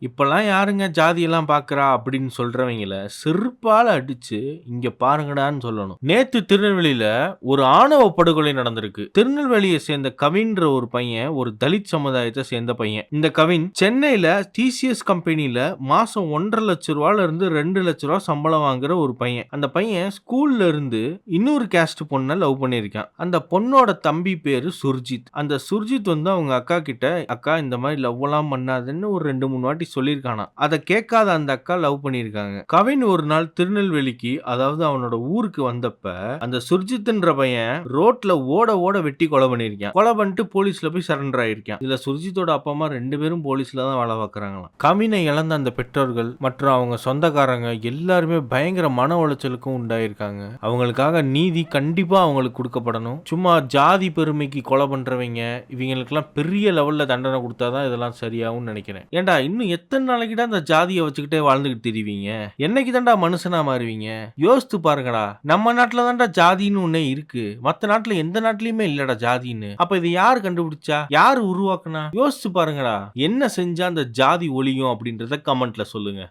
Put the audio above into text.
இப்பல்லாம் யாருங்க ஜாதியெல்லாம் பார்க்குறா அப்படின்னு சொல்றவங்கள செருப்பால அடிச்சு, இங்க பாருங்கடான்னு சொல்லணும். நேத்து திருநெல்வேலியில ஒரு ஆணவ படுகொலை நடந்திருக்கு. திருநெல்வேலிய சேர்ந்த கவின்ற ஒரு பையன், ஒரு தலித் சமுதாயத்த சேர்ந்த பையன். இந்த கவின் சென்னையில டிசிஎஸ் கம்பெனில மாசம் 1,50,000 இருந்து 2,00,000 சம்பளம் வாங்குற ஒரு பையன். அந்த பையன் ஸ்கூல்ல இருந்து இன்னொரு கேஸ்ட் பொண்ண லவ் பண்ணியிருக்கான். அந்த பொண்ணோட தம்பி பேரு சுர்ஜித். அந்த சுர்ஜித் வந்து அவங்க அக்கா கிட்ட, "அக்கா இந்த மாதிரி லவ்வெல்லாம் பண்ணாதன்னு" ஒரு 2, 3 வாட்டி சொல்லியிருக்கானாம். அத கேட்காத அந்த அக்கா லவ் பண்ணியிருக்காங்க. கவின் ஒரு நாள் திருநெல்வேலிக்கு, அதாவது அவனோட ஊருக்கு வந்தப்ப, அந்த சுர்ஜித்ன்ற பையன் ரோட்ல ஓட ஓட வெட்டி கொலை பண்ணியிருக்கான். கொலை பண்ணிட்டு போலீஸ்ல போய் சரண்டர் ஆயிருக்கான். இதுல சுர்ஜித்தோட அப்பா அம்மா 2 பேரும் போலீஸ்ல தான் வேலை பார்க்கறாங்களாம். கவினை இழந்த அந்த பெற்றோர்கள் மற்றும் அவங்க சொந்தக்காரங்க எல்லாருமே பயங்கர மன உளைச்சலுக்கும் உண்டாயிருக்காங்க. அவங்களுக்காக நீதி கண்டிப்பா அவங்களுக்கு கொடுக்கப்படணும். சும்மா ஜாதி பெருமைக்கு கொலை பண்றவங்க இவங்களுக்கெல்லாம் பெரிய லெவல்ல தண்டனை கொடுத்தாதான் இதெல்லாம் சரியாகும்னு நினைக்கிறேன். ஏன்டா இன்னும் எத்தனை நாளைக்குடா இந்த ஜாதியை வச்சுக்கிட்டே வாழ்ந்துகிட்டு திரிவீங்க? என்னைக்கு தான்டா மனுஷனா மாறுவீங்க? யோசித்து பாருங்கடா. நம்ம நாட்டுல தான்டா ஜாதின்னு ஒண்ணே இருக்கு. மத்த நாட்டுல எந்த நாட்டிலயுமே இல்லடா ஜாதின்னு. அப்ப இதை யாரு கண்டுபிடிச்சா? யாரு உருவாக்குனா? யோசிச்சு பாருங்கடா. என்ன செஞ்சா அந்த ஜாதி ஒழியும் அப்படின்றத கமெண்ட்ல சொல்லுங்க.